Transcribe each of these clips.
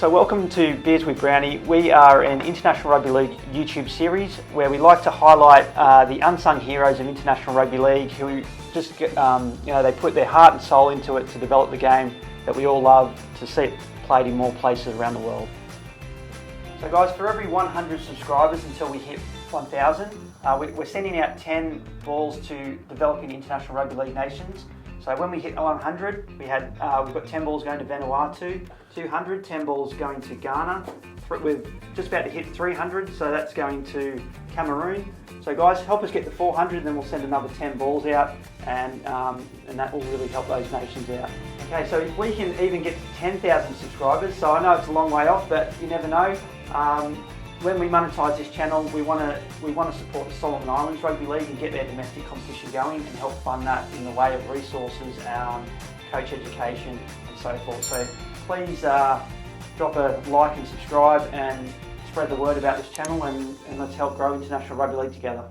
So welcome to Beers with Brownie. We are an International Rugby League YouTube series where we like to highlight the unsung heroes of International Rugby League who just, they put their heart and soul into it to develop the game that we all love, to see it played in more places around the world. So guys, for every 100 subscribers until we hit 1,000, we're sending out 10 balls to developing international rugby league nations. So when we hit 100, we've got 10 balls going to Vanuatu, 200, 10 balls going to Ghana. We're just about to hit 300, so that's going to Cameroon. So guys, help us get to 400, then we'll send another 10 balls out, and that will really help those nations out. Okay, so if we can even get to 10,000 subscribers, so I know it's a long way off, but you never know. When we monetize this channel, we want to support the Solomon Islands Rugby League and get their domestic competition going and help fund that in the way of resources, coach education and so forth. So please drop a like and subscribe and spread the word about this channel, and let's help grow International Rugby League together.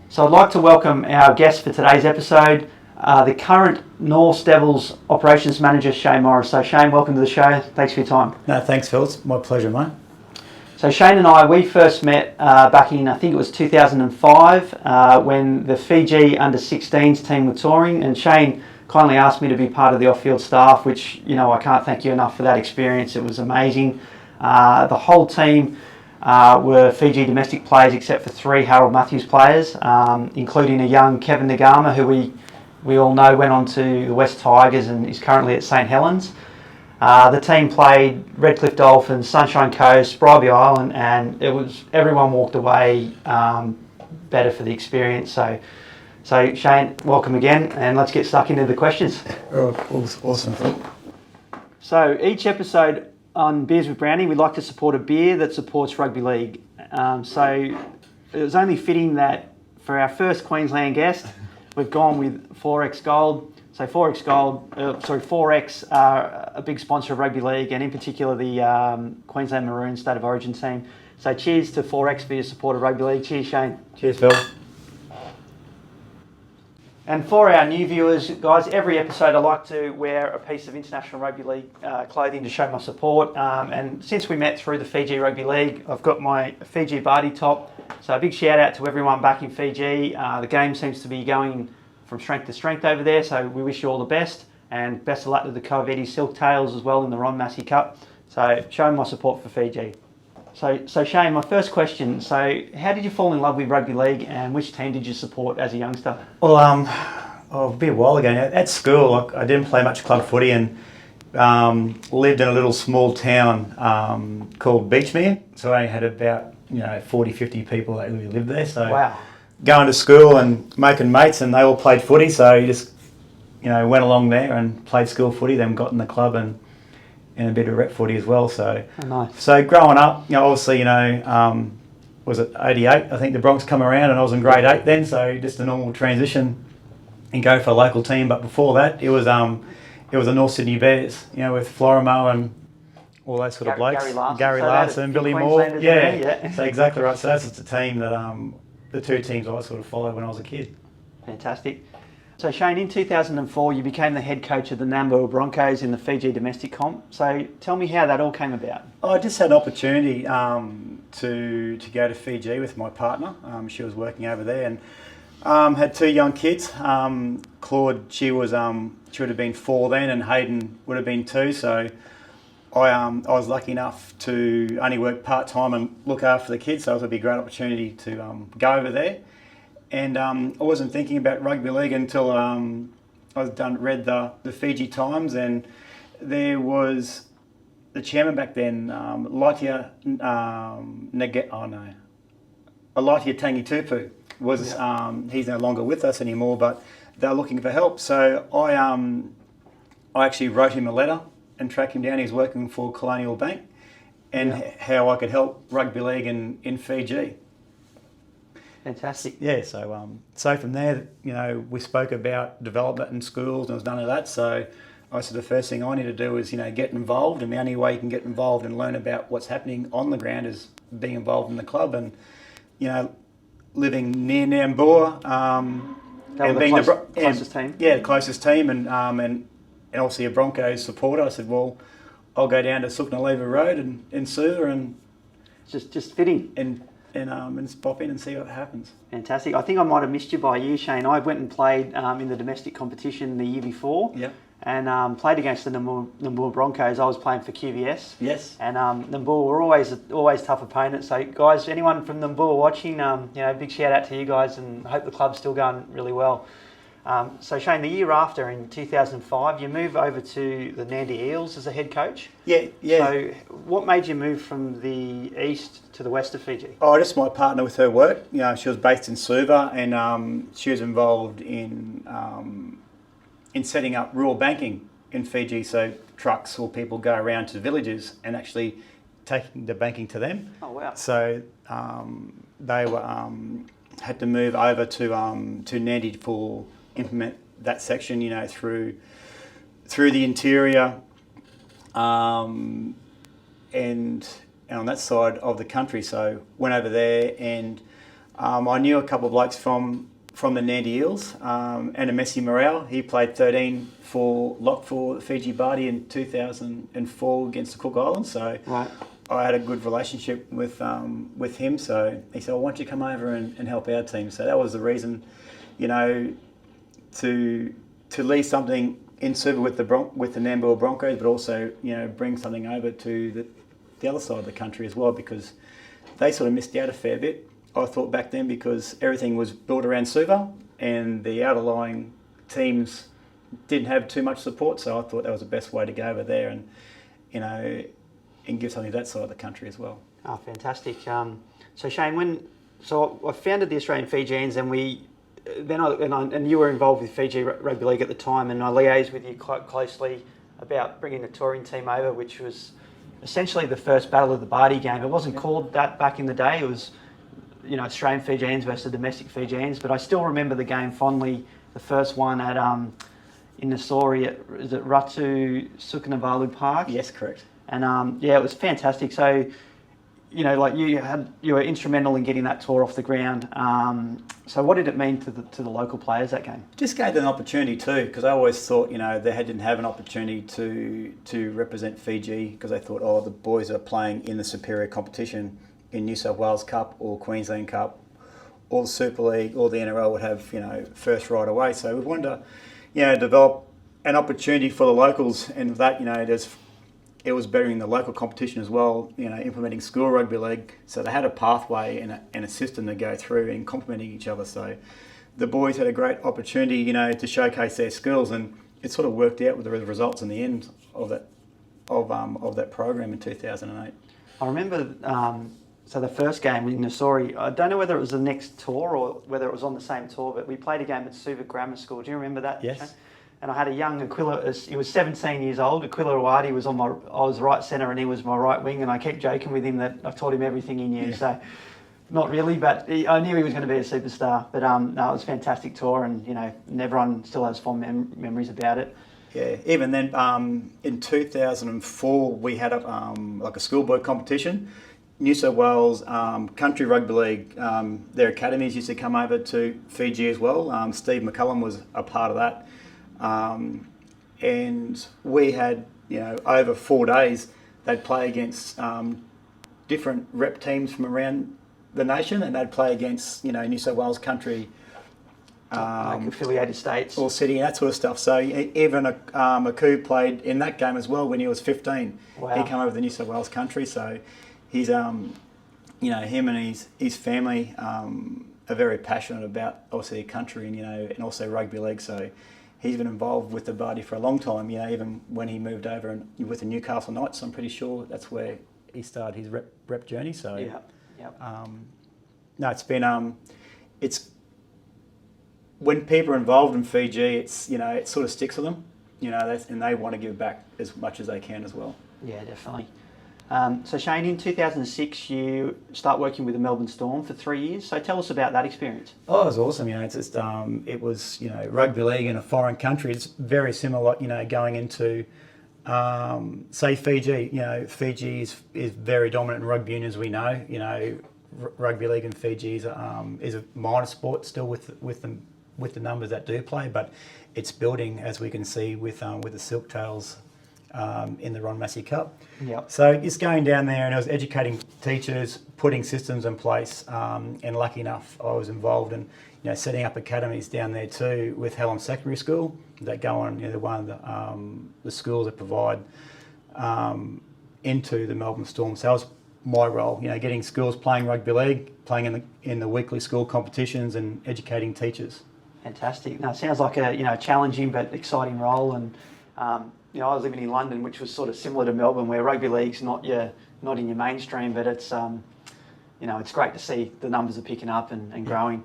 So I'd like to welcome our guest for today's episode, the current North Devils Operations Manager, Shane Morris. So Shane, welcome to the show. Thanks for your time. No, thanks Phil. It's my pleasure, mate. So Shane and I, we first met back in, I think it was 2005, when the Fiji under-16s team were touring, and Shane kindly asked me to be part of the off-field staff, which, I can't thank you enough for that experience. It was amazing. The whole team were Fiji domestic players except for 3 Harold Matthews players, including a young Kevin Nagama, who we all know went on to the West Tigers and is currently at St Helens. The team played Redcliffe Dolphins, Sunshine Coast, Bribie Island, and everyone walked away better for the experience. So Shane, welcome again, and let's get stuck into the questions. Awesome. So each episode on Beers with Brownie, we like to support a beer that supports rugby league. So it was only fitting that for our first Queensland guest, we've gone with 4X Gold. So 4X are a big sponsor of rugby league, and in particular the Queensland Maroons State of Origin team. So cheers to 4X for your support of rugby league. Cheers, Shane. Cheers, Phil. And for our new viewers, guys, every episode I like to wear a piece of International Rugby League clothing to show my support. And since we met through the Fiji Rugby League, I've got my Fiji Bardi top. So a big shout out to everyone back in Fiji. The game seems to be going from strength to strength over there, so we wish you all the best, and best of luck to the Covetti Silktails as well in the Ron Massey Cup. So showing my support for Fiji. So Shane, my first question, so how did you fall in love with rugby league, and which team did you support as a youngster? Well, a bit a while ago at school, I didn't play much club footy, and lived in a little small town called Beachmere. So I had about 40, 50 people that really lived there. So wow. Going to school and making mates, and they all played footy, so you just went along there and played school footy, then got in the club and a bit of rep footy as well. So nice. So growing up, obviously was it 88? I think the Broncos come around, and I was in grade 8 then, so just a normal transition and go for a local team. But before that, it was the North Sydney Bears, with Florimo and all those sort of blokes. Gary Larson, Billy Moore. Yeah. So exactly right. So that's just the team that the 2 teams I sort of followed when I was a kid. Fantastic. So Shane, in 2004 you became the head coach of the Nabua Broncos in the Fiji domestic comp. So tell me how that all came about. I just had an opportunity to go to Fiji with my partner. She was working over there, and had 2 young kids. Claude, she would have been 4 then, and Hayden would have been 2. So I was lucky enough to only work part-time and look after the kids, so it would be a great opportunity to go over there. And I wasn't thinking about rugby league until I read the Fiji Times, and there was the chairman back then, Alitia Tangitupu, he's no longer with us anymore, but they're looking for help. So I actually wrote him a letter and track him down. He's working for Colonial Bank, and how I could help rugby league in Fiji. Fantastic. Yeah, so from there, we spoke about development in schools, and there was none of that. So I said the first thing I need to do is, get involved, and the only way you can get involved and learn about what's happening on the ground is being involved in the club. And living near Nabua, and being the closest team. Yeah, the closest team, and obviously a Broncos supporter. I said, well, I'll go down to Suknaleva Road in Suva and Just fitting. and pop in and see what happens. Fantastic. I think I might have missed you by a year, Shane. I went and played in the domestic competition the year before. Yep. And played against the Nabua Broncos. I was playing for QVS. Yes. And Nabua were always tough opponents. So guys, anyone from Nabua watching, big shout out to you guys, and hope the club's still going really well. So Shane, the year after, in 2005, you move over to the Nadi Eels as a head coach. Yeah. So what made you move from the east to the west of Fiji? Oh, just my partner with her work. She was based in Suva, and she was involved in setting up rural banking in Fiji. So trucks or people go around to villages and actually taking the banking to them. Oh wow! So they were had to move over to Nadi for implement that section, through the interior, and on that side of the country. So went over there, and I knew a couple of blokes from the Nadi Eels, and a Messi Morale. He played 13 for lock for Fiji Bardi in 2004 against the Cook Islands. So right. I had a good relationship with him. So he said, "Well, why don't you come over and help our team?" So that was the reason, to leave something in Suva with the Nabua Broncos, but also bring something over to the other side of the country as well, because they sort of missed out a fair bit. I thought back then, because everything was built around Suva and the outlying teams didn't have too much support, so I thought that was the best way to go over there and give something to that side of the country as well. Oh, fantastic. So Shane, I founded the Australian Fijians, and you were involved with Fiji Rugby League at the time, and I liaised with you quite closely about bringing the touring team over, which was essentially the first Battle of the Bardi game. It wasn't called that back in the day. It was, Australian Fijians versus domestic Fijians, but I still remember the game fondly. The first one at in Nassori, is it Ratu Sukarnavalu Park? Yes, correct. And it was fantastic. So, you were instrumental in getting that tour off the ground. So what did it mean to the local players, that game? Just gave them an opportunity too, because I always thought, they didn't have an opportunity to represent Fiji, because they thought, the boys are playing in the superior competition in New South Wales Cup or Queensland Cup or the Super League or the NRL would have, first right away. So we wanted to, develop an opportunity for the locals, and that, it was bettering the local competition as well, implementing school rugby league. So they had a pathway and a system to go through and complementing each other. So the boys had a great opportunity, to showcase their skills, and it sort of worked out with the results in the end of that program in 2008. I remember, so the first game in Nassori, I don't know whether it was the next tour or whether it was on the same tour, but we played a game at Suva Grammar School. Do you remember that? Yes. Shane? And I had a young Aquila, he was 17 years old. Aquila Awadi was I was right centre and he was my right wing, and I kept joking with him that I've taught him everything he knew. Yeah. So, not really, but I knew he was going to be a superstar. But no, it was a fantastic tour, and and everyone still has fond memories about it. Yeah, even then, in 2004, we had a schoolboy competition. New South Wales Country Rugby League, their academies used to come over to Fiji as well. Steve McCullum was a part of that. And we had, over 4 days, they'd play against different rep teams from around the nation, and they'd play against, New South Wales Country, like affiliated states or city, and that sort of stuff. So even Aku played in that game as well when he was 15. Wow. He came over to the New South Wales Country, so he's, him and his family are very passionate about obviously the country and also rugby league. So he's been involved with the Bardi for a long time. even when he moved over and with the Newcastle Knights, I'm pretty sure that's where he started his rep journey. So no, it's been it's when people are involved in Fiji, it's it sort of sticks with them, and they want to give back as much as they can as well. Yeah, definitely. So Shane, in 2006, you start working with the Melbourne Storm for 3 years. So tell us about that experience. Oh, it was awesome. It's just it was rugby league in a foreign country. It's very similar, going into say Fiji. Fiji is very dominant in rugby union, as we know. Rugby league in Fiji is a minor sport still with the numbers that do play, but it's building, as we can see with the Silk Tails in the Ron Massey Cup. Yep. So it's going down there and I was educating teachers, putting systems in place, and lucky enough I was involved in setting up academies down there too with Hallam Secondary School that go on, one of the schools that provide into the Melbourne Storm. So that was my role, getting schools playing rugby league, playing in the weekly school competitions and educating teachers. Fantastic. Now, it sounds like a challenging but exciting role. And I was living in London, which was sort of similar to Melbourne, where rugby league's not in your mainstream, but it's it's great to see the numbers are picking up and growing.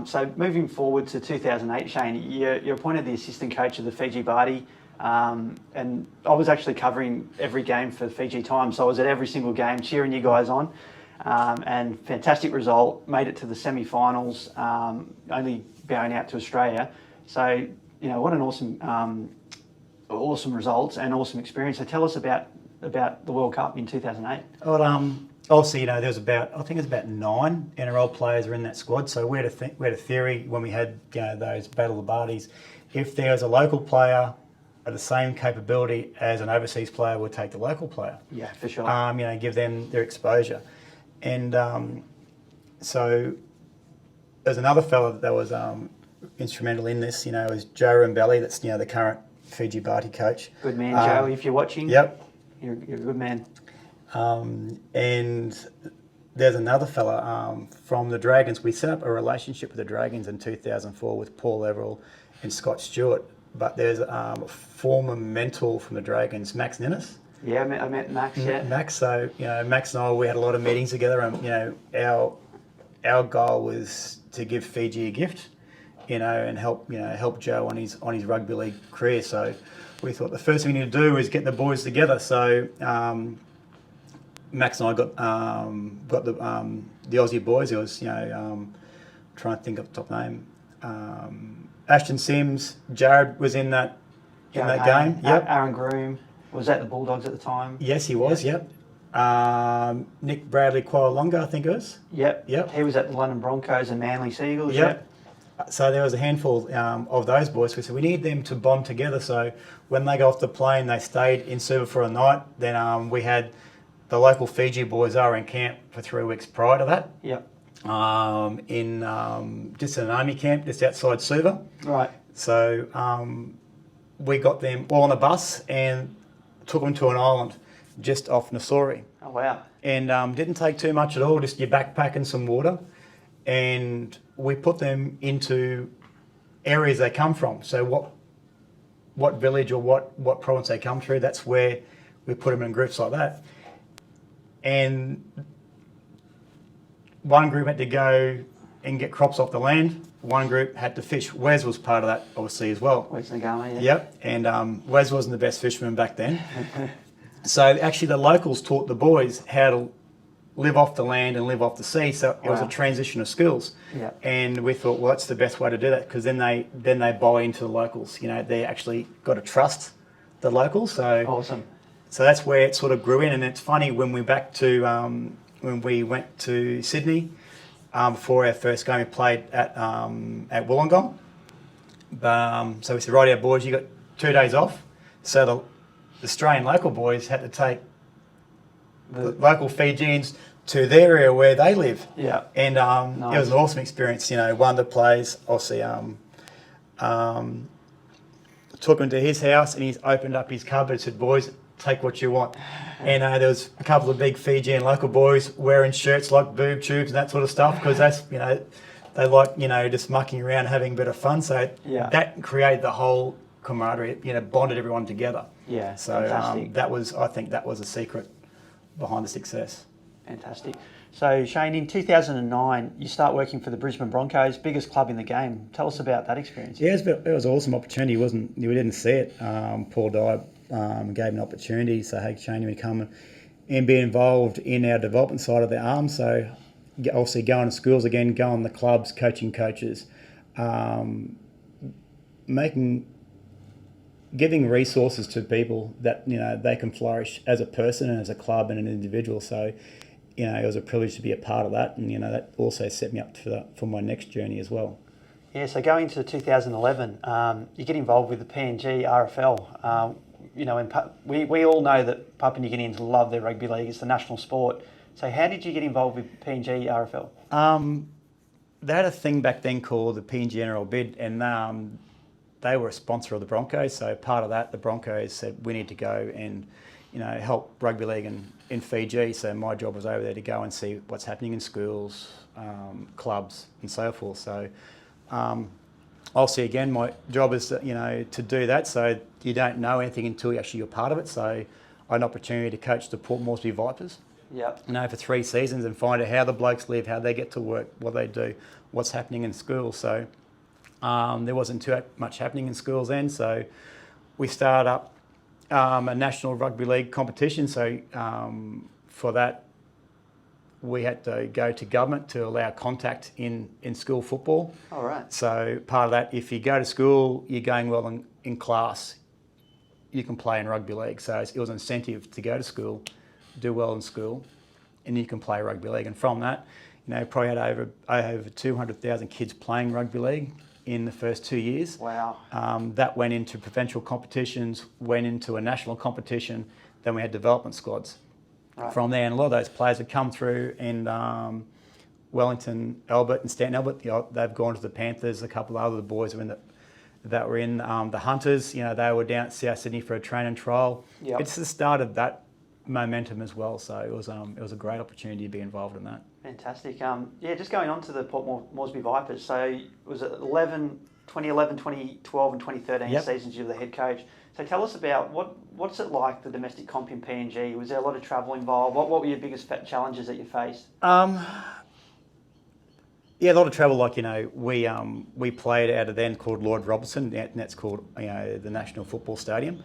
So moving forward to 2008, Shane, you're appointed the assistant coach of the Fiji Barty, and I was actually covering every game for Fiji Times, so I was at every single game cheering you guys on, and fantastic result, made it to the semi-finals, only bowing out to Australia. So, what an awesome results and awesome experience. So tell us about the World Cup in 2008. Well, obviously, there was about 9 NRL players were in that squad. So we had a theory when we had those Battle of the Barties. If there was a local player of the same capability as an overseas player, we'll take the local player. Yeah, for sure. Give them their exposure. And so there's another fella that was instrumental in this. Was Joe Rambelli. That's the current Fiji Barty coach. Good man, Joe. If you're watching, yep, you're a good man. And there's another fella from the Dragons. We set up a relationship with the Dragons in 2004 with Paul Everell and Scott Stewart. But there's a former mentor from the Dragons, Max Ninnis. Yeah, I met Max. Yeah, Max. So Max and I, we had a lot of meetings together, and our goal was to give Fiji a gift, and help Joe on his rugby league career. So we thought the first thing we need to do is get the boys together. So Max and I got the Aussie boys. It was trying to think of the top name. Ashton Sims, Jared was in that game. Yep. Aaron Groom was at the Bulldogs at the time. Yes, he was. Yep. Nick Bradley Kuala-Longa, I think it was. Yep. Yep. He was at the London Broncos and Manly Seagulls. Yep. So there was a handful of those boys. We said we need them to bond together. So when they got off the plane, they stayed in Suva for a night. Then we had the local Fiji boys are in camp for 3 weeks prior to that. Yep. In just an army camp just outside Suva. Right. So we got them all on a bus and took them to an island just off Nassori. Oh, wow. And didn't take too much at all, just your backpack and some water. And we put them into areas they come from. So what village or what province they come through, that's where we put them in groups like that. And one group had to go and get crops off the land. One group had to fish. Wes was part of that, obviously, as well. Wes Nagama, yeah. Yep. And Wes wasn't the best fisherman back then. So actually the locals taught the boys how to live off the land and live off the sea. So it was a transition of skills. Yeah. And we thought, well, that's the best way to do that, because then they buy into the locals. They actually got to trust the locals. So awesome. So that's where it sort of grew in. And it's funny, when we went to Sydney for our first game, we played at Wollongong. So we said, right, our boys, you got 2 days off. So the Australian local boys had to take the local Fijians to their area where they live. Yeah. And nice. It was an awesome experience. One of the players, obviously, took him to his house and he's opened up his cupboard and said, boys, take what you want. And there was a couple of big Fijian local boys wearing shirts like boob tubes and that sort of stuff, because that's, they like, just mucking around, having a bit of fun. So that created the whole camaraderie, bonded everyone together. Yeah, so I think that was a secret behind the success. Fantastic. So Shane, in 2009, you start working for the Brisbane Broncos, biggest club in the game. Tell us about that experience. Yeah, it was an awesome opportunity. We didn't see it. Paul Dye gave an opportunity, so hey, Shane, you would come and be involved in our development side of the arm. So obviously going to schools again, going to the clubs, coaching coaches, giving resources to people that they can flourish as a person and as a club and an individual. So it was a privilege to be a part of that, and that also set me up for my next journey as well. Yeah, so going into 2011, you get involved with the PNG RFL. and we all know that Papua New Guineans love their rugby league. It's the national sport. So how did you get involved with PNG RFL? They had a thing back then called the PNG NRL bid, and they were a sponsor of the Broncos. So part of that, the Broncos said we need to go and help rugby league in Fiji. So my job was over there to go and see what's happening in schools, clubs, and so forth. So obviously, again, my job is to do that. So you don't know anything until you're part of it. So I had an opportunity to coach the Port Moresby Vipers. Yep. For 3 seasons and find out how the blokes live, how they get to work, what they do, what's happening in schools. So there wasn't too much happening in schools then. So we started up a National Rugby League competition. So for that, we had to go to government to allow contact in school football. All right. So part of that, if you go to school, you're going well in class, you can play in rugby league. So it was an incentive to go to school, do well in school, and you can play rugby league. And from that, probably had over 200,000 kids playing rugby league in the first 2 years. Wow. That went into provincial competitions, went into a national competition, then we had development squads. Right. From there, and a lot of those players had come through in Wellington, Albert and Stanton Albert. They've gone to the Panthers. A couple of other boys that were in the Hunters. They were down at South Sydney for a training trial. Yep. It's the start of that momentum as well. So it was a great opportunity to be involved in that. Fantastic. Just going on to the Port Moresby Vipers. So was it 2011, 2012 and 2013 seasons you were the head coach. So tell us about what's it like, the domestic comp in PNG? Was there a lot of travel involved? What were your biggest challenges that you faced? A lot of travel. Like we played out of then called Lloyd Robertson, and that's called the National Football Stadium.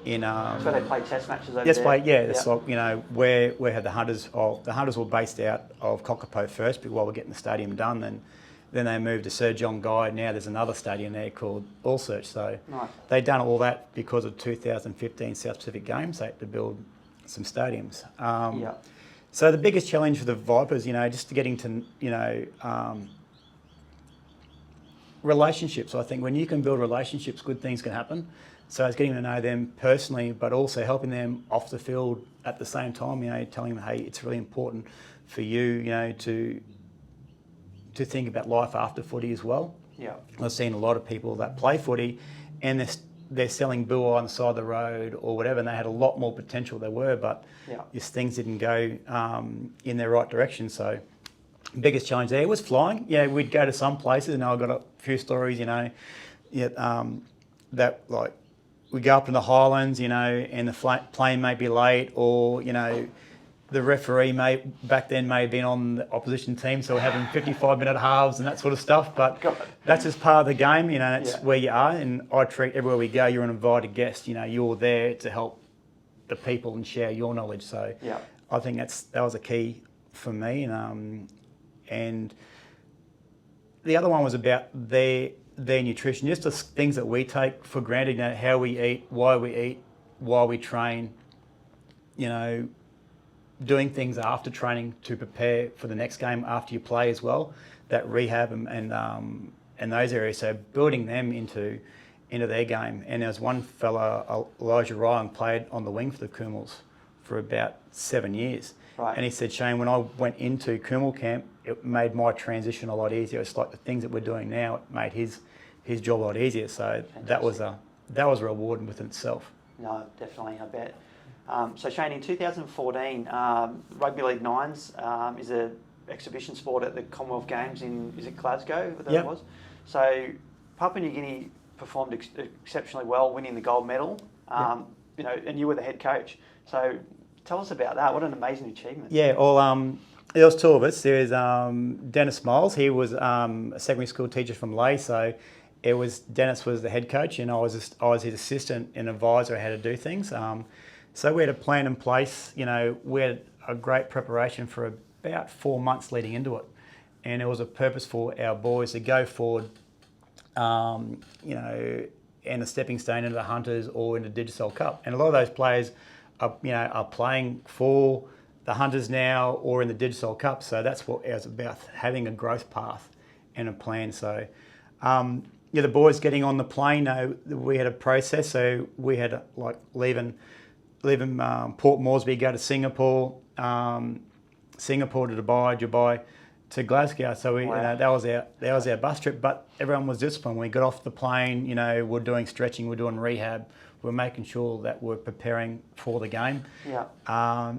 So they play test matches over there? It's like, where we had the Hunters. The Hunters were based out of Kokopo first, but while we're getting the stadium done, then they moved to Sir John Guy. Now there's another stadium there called All Search. So nice. They'd done all that because of 2015 South Pacific Games. They had to build some stadiums. So the biggest challenge for the Vipers, just getting to, relationships. I think when you can build relationships, good things can happen. So it's getting to know them personally, but also helping them off the field at the same time, telling them, hey, it's really important for you, to think about life after footy as well. Yeah. I've seen a lot of people that play footy and they're selling buah on the side of the road or whatever, and they had a lot more potential they were, but just things didn't go in their right direction. So biggest challenge there was flying. We'd go to some places, and I got a few stories, that like we go up in the Highlands, and the plane may be late, or the referee back then may have been on the opposition team, so we're having 55-minute halves and that sort of stuff. But that's just part of the game, that's where you are. And I treat everywhere we go, you're an invited guest. You're there to help the people and share your knowledge. So I think that was a key for me. And the other one was about their nutrition, just the things that we take for granted, how we eat, why we train, doing things after training to prepare for the next game after you play as well, that rehab and those areas. So building them into their game. And there was one fella, Elijah Ryan, played on the wing for the Kumals for about 7 years. Right. And he said, Shane, when I went into Kumal camp, it made my transition a lot easier. It's like the things that we're doing now, it made his job a lot easier. So that was a reward within itself. No, definitely, I bet. So Shane, in 2014, Rugby League Nines is an exhibition sport at the Commonwealth Games is it Glasgow? It was. So Papua New Guinea performed exceptionally well, winning the gold medal. And you were the head coach. So tell us about that. What an amazing achievement. Yeah, well, there was two of us. There was Dennis Miles. He was a secondary school teacher from Ley. So Dennis was the head coach, and I was his assistant and advisor how to do things. So we had a plan in place. We had a great preparation for about 4 months leading into it, and it was a purpose for our boys to go forward, and a stepping stone into the Hunters or into Digicel Cup. And a lot of those players are playing for the Hunters now or in the Digicel Cup. So that's what it was about, having a growth path and a plan. So the boys getting on the plane, we had a process. So we had like leaving Port Moresby, go to Singapore, Singapore to Dubai to Glasgow. So that was our bus trip. But everyone was disciplined. When we got off the plane, we're doing stretching, we're doing rehab, we're making sure that we're preparing for the game. Yeah.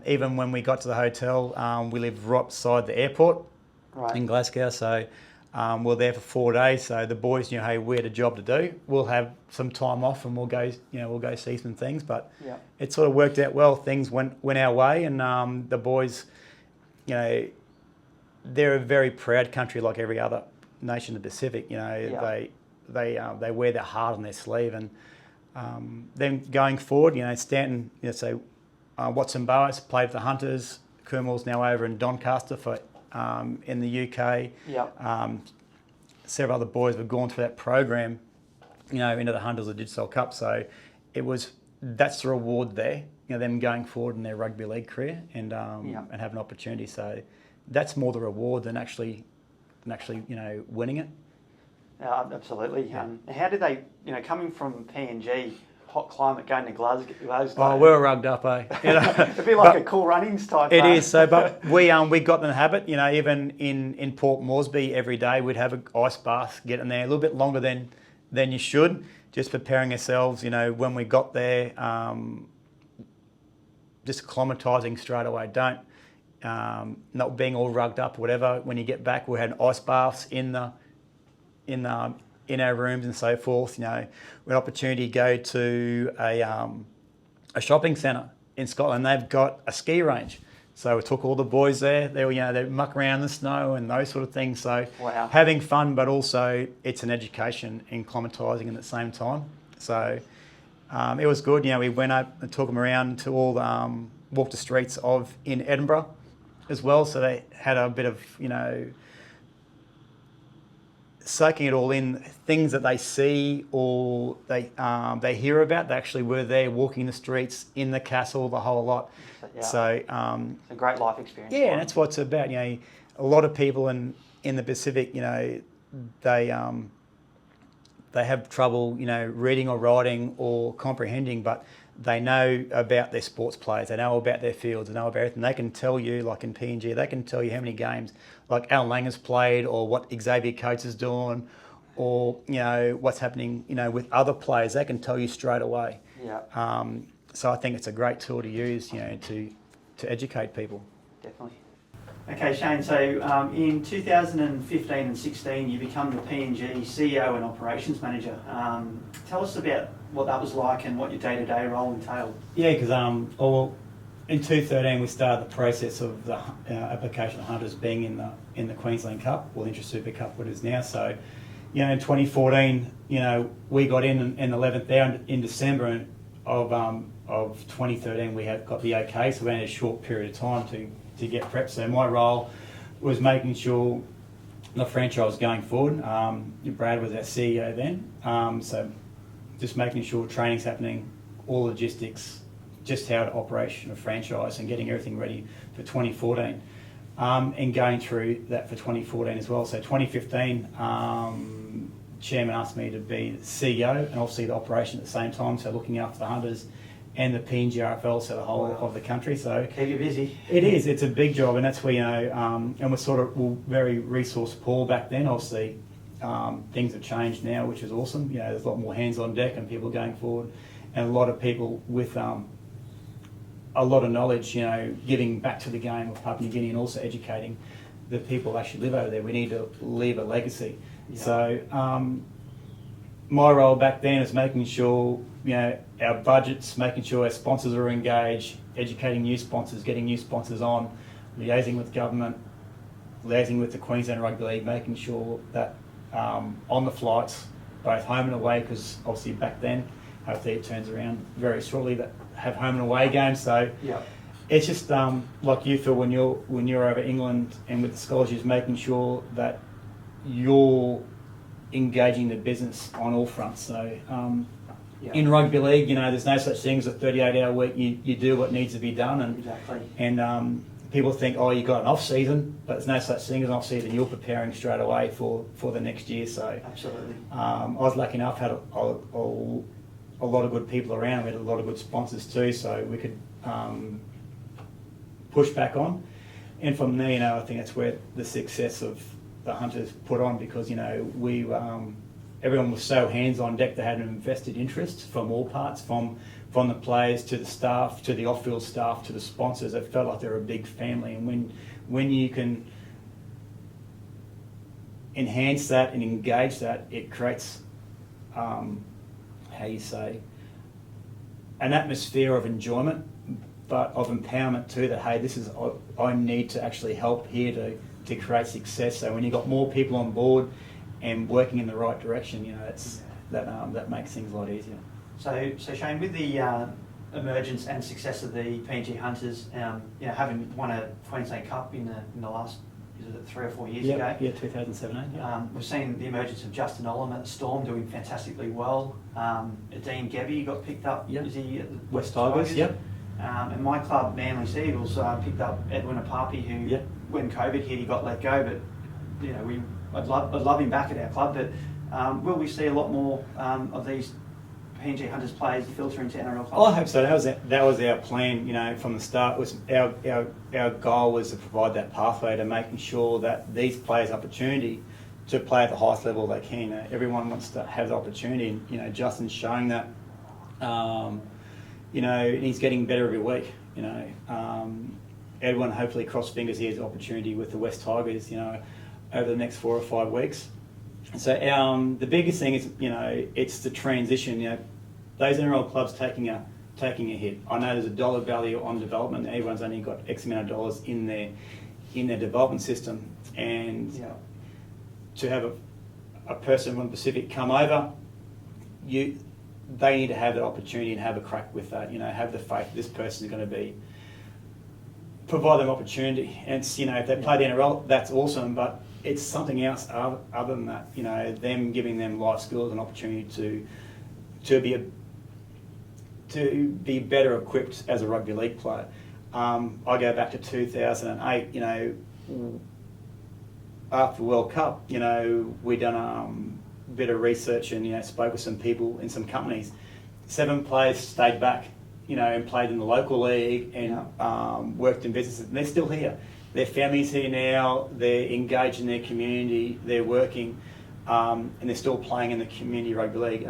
Even when we got to the hotel, we lived right beside the airport in Glasgow. So we're there for 4 days. So the boys knew, hey, we had a job to do. We'll have some time off and we'll go see some things. But it sort of worked out well. Things went our way, and the boys, they're a very proud country, like every other nation in the Pacific. They wear their heart on their sleeve, and then going forward, Stanton, Watson Boas played for the Hunters. Kummel's now over in Doncaster for in the UK. Several other boys have gone through that program, into the Hunters or Digital Cup. So that's the reward there. Them going forward in their rugby league career and have an opportunity. So that's more the reward than actually winning it. Absolutely. Yeah. How did they, coming from PNG, hot climate, going to Glasgow? Oh, we were rugged up, eh? It'd be like a Cool Runnings type. It is. So, but we got in the habit. Even in Port Moresby, every day we'd have an ice bath, get in there a little bit longer than you should, just preparing ourselves. When we got there, just acclimatising straight away. Don't not being all rugged up or whatever. When you get back, we had ice baths in our rooms and so forth. We had an opportunity to go to a shopping centre in Scotland. They've got a ski range, so we took all the boys there. They muck around in the snow and those sort of things. So having fun, but also it's an education in acclimatising at the same time. So it was good. We went up and took them around to all walked the streets in Edinburgh as well. So they had a bit of soaking it all in, things that they see or they hear about. They actually were there walking the streets, in the castle, the whole lot. So it's a great life experience. Yeah, and that's what it's about. A lot of people in the Pacific, they have trouble, reading or writing or comprehending, but they know about their sports players, they know about their fields, they know about everything. They can tell you, like in PNG, they can tell you how many games like Alan Langer's played, or what Xavier Coates is doing, or what's happening with other players. They can tell you straight away. So I think it's a great tool to use to educate people. Definitely. Okay, Shane, so in 2015 and 16 you become the PNG CEO and Operations Manager. Tell us about what that was like and what your day-to-day role entailed. Yeah, because in 2013 we started the process of the application of Hunters being in the Queensland Cup, or Intra Super Cup, what it is now. So, in 2014, we got in 11th there in December of 2013. We got the OK, so we had a short period of time to get prepped. So my role was making sure the franchise was going forward. Brad was our CEO then, so just making sure training's happening, all logistics, just how to operation a franchise and getting everything ready for 2014, and going through that for 2014 as well. So 2015, Chairman asked me to be the CEO and obviously the operation at the same time, so looking after the Hunters and the PNG RFL, so the whole of the country. So keep you busy. It is. It's a big job, and that's where and we're very resource poor back then. Obviously, things have changed now, which is awesome. There's a lot more hands on deck and people going forward, and a lot of people with a lot of knowledge. Giving back to the game of Papua New Guinea, and also educating the people who actually live over there. We need to leave a legacy. Yeah. So my role back then is making sure our budgets, making sure our sponsors are engaged, educating new sponsors, getting new sponsors on, liaising with government, liaising with the Queensland Rugby League, making sure that on the flights, both home and away, because obviously back then, hopefully it turns around very shortly, that have home and away games. So it's just like you feel when you're over England and with the scholarships, making sure that you're engaging the business on all fronts. So in rugby league, there's no such thing as a 38-hour week. You do what needs to be done, and exactly. And people think, oh, you got an off season, but there's no such thing as an off season. You're preparing straight away for the next year. So absolutely. I was lucky enough, had a lot of good people around. We had a lot of good sponsors too, so we could push back on. And from there, I think that's where the success of the Hunters put on, because we everyone was so hands on deck. They had an invested interest from all parts, from the players to the staff, to the off-field staff, to the sponsors. It felt like they were a big family. And when you can enhance that and engage that, it creates, an atmosphere of enjoyment, but of empowerment too, that, hey, this is, I need to actually help here to create success. So when you've got more people on board and working in the right direction, that makes things a lot easier. So Shane, with the emergence and success of the PNG Hunters, having won a Queensland Cup in the last, is it 3 or 4 years ago? Yeah, 2017. Yeah. We've seen the emergence of Justin Olam at the Storm doing fantastically well. Dean Gebby got picked up. Yep. Is he at the West Tigers? Yep. And my club, Manly Seagulls, picked up Edwin Apapi, who, yep, when COVID hit, he got let go. But I'd love him back at our club. But will we see a lot more of these PNG Hunters players filter into NRL clubs? Oh, I hope so. That was our plan. From the start. Was our goal was to provide that pathway to making sure that these players opportunity to play at the highest level they can. Everyone wants to have the opportunity, and Justin's showing that. And he's getting better every week. Everyone hopefully cross fingers he has the opportunity with the West Tigers. Over the next 4 or 5 weeks. So the biggest thing is, it's the transition. Those NRL clubs taking a hit. I know there's a dollar value on development. Everyone's only got X amount of dollars in their development system, and to have a person from the Pacific come over, they need to have that opportunity and have a crack with that. Have the faith this person is going to provide them opportunity. And it's, if they play the NRL, that's awesome, but it's something else other than that. Them giving them life skills and opportunity to be better equipped as a rugby league player. I go back to 2008. After the World Cup, we done a bit of research and spoke with some people in some companies. 7 players stayed back, and played in the local league and worked in businesses. And they're still here. Their family's here now, they're engaged in their community, they're working, and they're still playing in the community rugby league.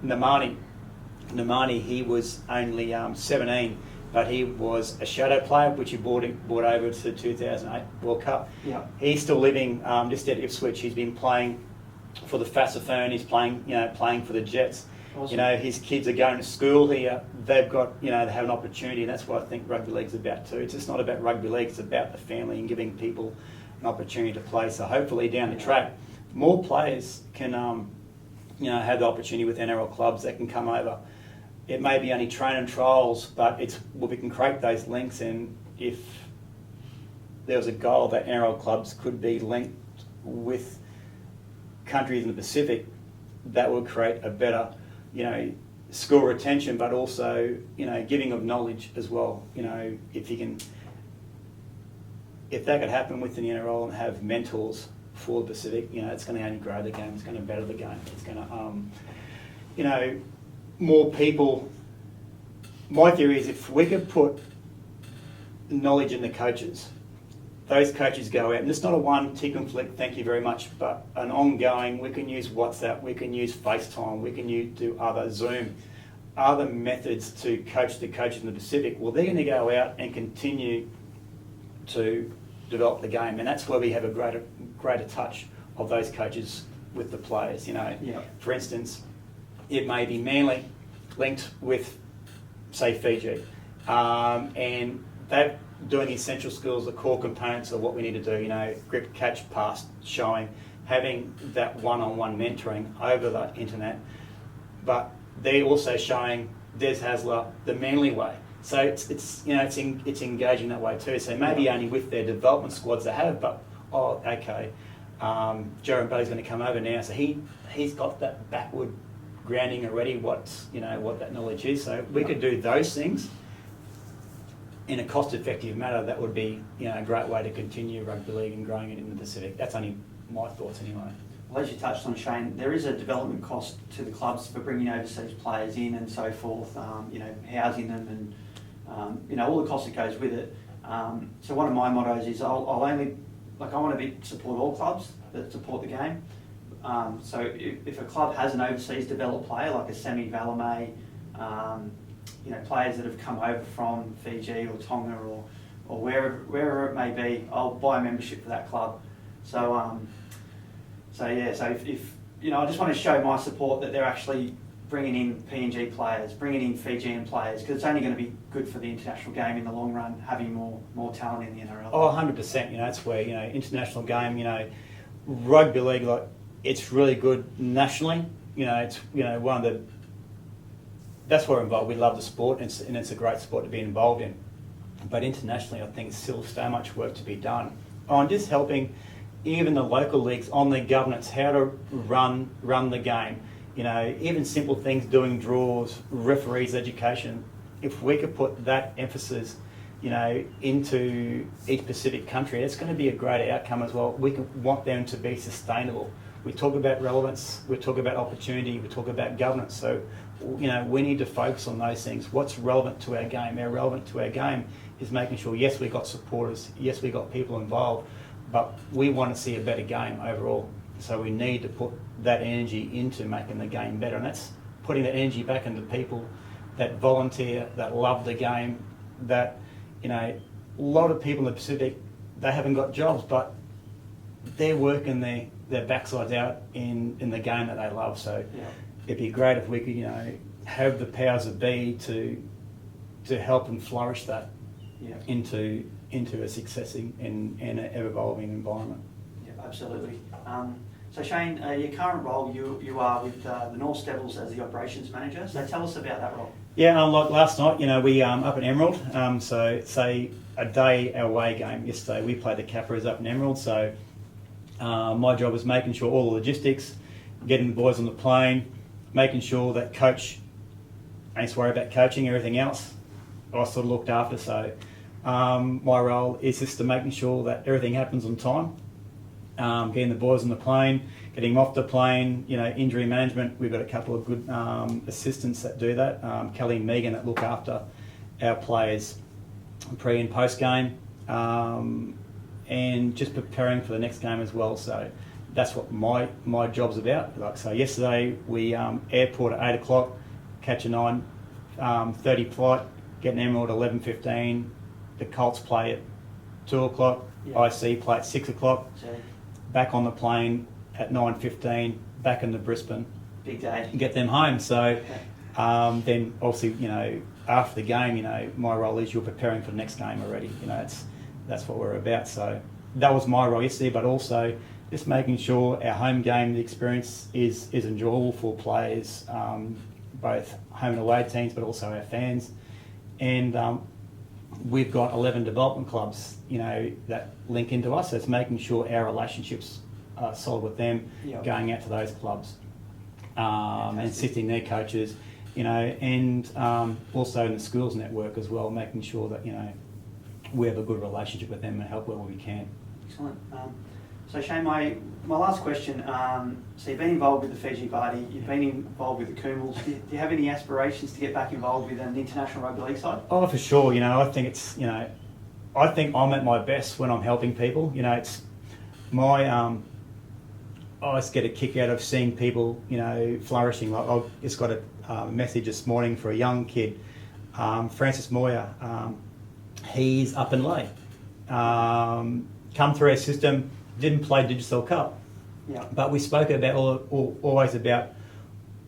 Namani, he was only 17, but he was a shadow player, which he brought over to the 2008 World Cup. Yeah. He's still living just at Ipswich. He's been playing for the Fassifern, he's playing for the Jets. Awesome. His kids are going to school here. They've got, they have an opportunity, and that's what I think rugby league's about too. It's just not about rugby league; it's about the family and giving people an opportunity to play. So hopefully, down the track, more players can, have the opportunity with NRL clubs that can come over. It may be only training trials, but we can create those links. And if there was a goal that NRL clubs could be linked with countries in the Pacific, that would create a better school retention, but also, giving of knowledge as well. If that could happen within the NRL and have mentors for the Pacific, it's going to only grow the game. It's going to better the game. It's going to, more people. My theory is if we could put knowledge in the coaches, those coaches go out, and it's not a one tick and flick, thank you very much, but an ongoing. We can use WhatsApp, we can use FaceTime, we can do other Zoom, other methods to coach the coaches in the Pacific. Well, they're going to go out and continue to develop the game, and that's where we have a greater touch of those coaches with the players. For instance, it may be Manly linked with, say, Fiji, and that. Doing the essential skills, the core components of what we need to do, grip, catch, pass, showing, having that one-on-one mentoring over the internet. But they're also showing Des Hasler the Manly way. So it's engaging that way too. So maybe only with their development squads they have, but okay, Jeremy Bailey's going to come over now, so he's got that backward grounding already. What that knowledge is. So we could do those things. in a cost-effective manner, that would be a great way to continue rugby league and growing it in the Pacific. That's only my thoughts anyway. Well, as you touched on, Shane, there is a development cost to the clubs for bringing overseas players in and so forth, housing them and, all the cost that goes with it. So one of my mottos is I want to support all clubs that support the game. So if a club has an overseas developed player, like a Semi Valame, players that have come over from Fiji or Tonga or wherever it may be, I'll buy a membership for that club. So if I just want to show my support that they're actually bringing in PNG players, bringing in Fijian players, because it's only going to be good for the international game in the long run, having more talent in the NRL. Oh, 100%. That's where international game. Rugby league, it's really good nationally. It's one of the. That's where we're involved. We love the sport, and it's a great sport to be involved in. But internationally, I think there's still so much work to be done on just helping even the local leagues on their governance how to run the game. Even simple things, doing draws, referees education. If we could put that emphasis, into each Pacific country, it's going to be a great outcome as well. We want them to be sustainable. We talk about relevance, we talk about opportunity, we talk about governance. So, we need to focus on those things. What's relevant to our game? Relevant to our game is making sure, yes, we got supporters, yes, we got people involved, but we want to see a better game overall. So we need to put that energy into making the game better, and that's putting that energy back into people that volunteer, that love the game, that, a lot of people in the Pacific, they haven't got jobs, but they're working their backsides out in the game that they love. So it'd be great if we could, have the powers that be to help and flourish that into a successing and an ever-evolving environment. Yeah, absolutely. So Shane, your current role, you are with the North Devils as the operations manager. So tell us about that role. Yeah, like last night, we up in Emerald. So say a day away game yesterday, we played the Capras up in Emerald. So my job was making sure all the logistics, getting the boys on the plane, making sure that coach, I ain't worry about coaching, everything else I sort of looked after. So my role is just to making sure that everything happens on time. Getting the boys on the plane, getting them off the plane, injury management. We've got a couple of good assistants that do that. Kelly and Megan that look after our players pre and post game, and just preparing for the next game as well. So that's what my job's about. So yesterday we airport at 8 o'clock, catch a 9:30 flight, get an Emerald at 11:15. The Colts play at 2 o'clock. IC play at 6 o'clock. Back on the plane at 9:15, back into Brisbane. Big day. Get them home. So then obviously, after the game, my role is you're preparing for the next game already. That's what we're about. So that was my role yesterday, but also just making sure our home game, the experience is enjoyable for players, both home and away teams, but also our fans. And we've got 11 development clubs, that link into us. So it's making sure our relationships are solid with them, going out to those clubs, and assisting their coaches, and also in the schools network as well, making sure that, we have a good relationship with them and help where we can. Excellent. So Shane, my last question, so you've been involved with the Fiji Party, you've been involved with the Coomals. Do you have any aspirations to get back involved with an international rugby league side? Oh, for sure. I think it's, I think I'm at my best when I'm helping people. It's my, I just get a kick out of seeing people, flourishing. Like I just got a message this morning for a young kid, Francis Moyer. He's up and late. Come through our system, didn't play Digicel Cup. Yeah. But we spoke about always about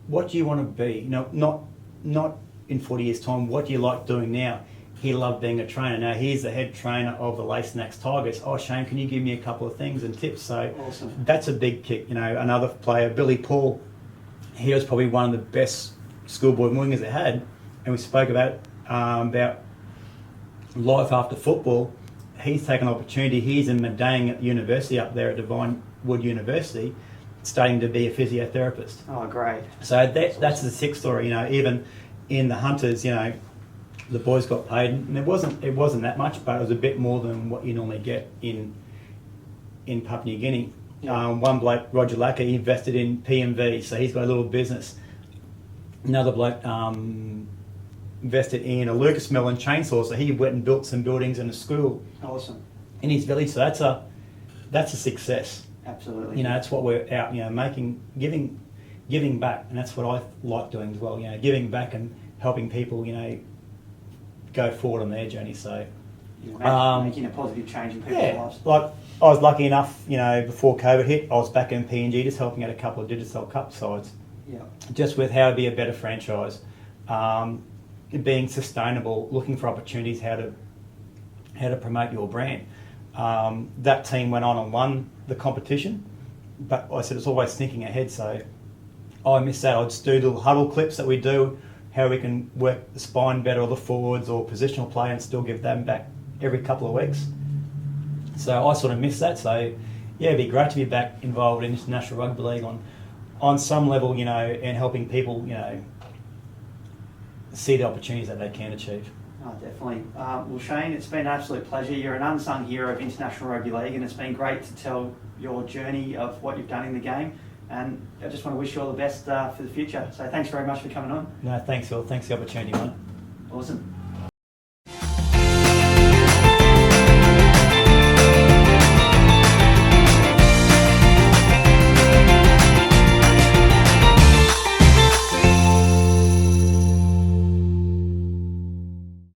what do you want to be? Not in 40 years' time. What do you like doing now? He loved being a trainer. Now he's the head trainer of the Lacenacks Tigers. Oh, Shane, can you give me a couple of things and tips? So awesome. That's a big kick. Another player, Billy Paul. He was probably one of the best schoolboy wingers they had, and we spoke about life after football. He's taken an opportunity. He's in Medang at university up there at Divine Wood University, studying to be a physiotherapist. Oh, great. So that's the sick story. Even in the Hunters, the boys got paid, and it wasn't that much, but it was a bit more than what you normally get in Papua New Guinea. One bloke, Roger Lacker, he invested in PMV, so he's got a little business. Another bloke invested in a Lucas mill and chainsaw, so he went and built some buildings and a school. Awesome. In his village, so that's a success. Absolutely. You know, that's what we're out, giving back, and that's what I like doing as well. Giving back and helping people, go forward on their journey. So, making a positive change in people's lives. Like I was lucky enough, before COVID hit, I was back in PNG just helping out a couple of Digicel Cup sides. Yeah. Just with how to be a better franchise, being sustainable, looking for opportunities, how to promote your brand. That team went on and won the competition, but I said it's always thinking ahead. So I missed that. I'd just do little huddle clips that we do, how we can work the spine better, or the forwards, or positional play, and still give them back every couple of weeks. So I sort of missed that. So yeah, it'd be great to be back involved in International Rugby League on some level, and helping people, see the opportunities that they can achieve. Oh, definitely. Well, Shane, it's been an absolute pleasure. You're an unsung hero of International Rugby League, and it's been great to tell your journey of what you've done in the game. And I just want to wish you all the best for the future. So thanks very much for coming on. No, thanks, Phil. Thanks for the opportunity, mate. Awesome.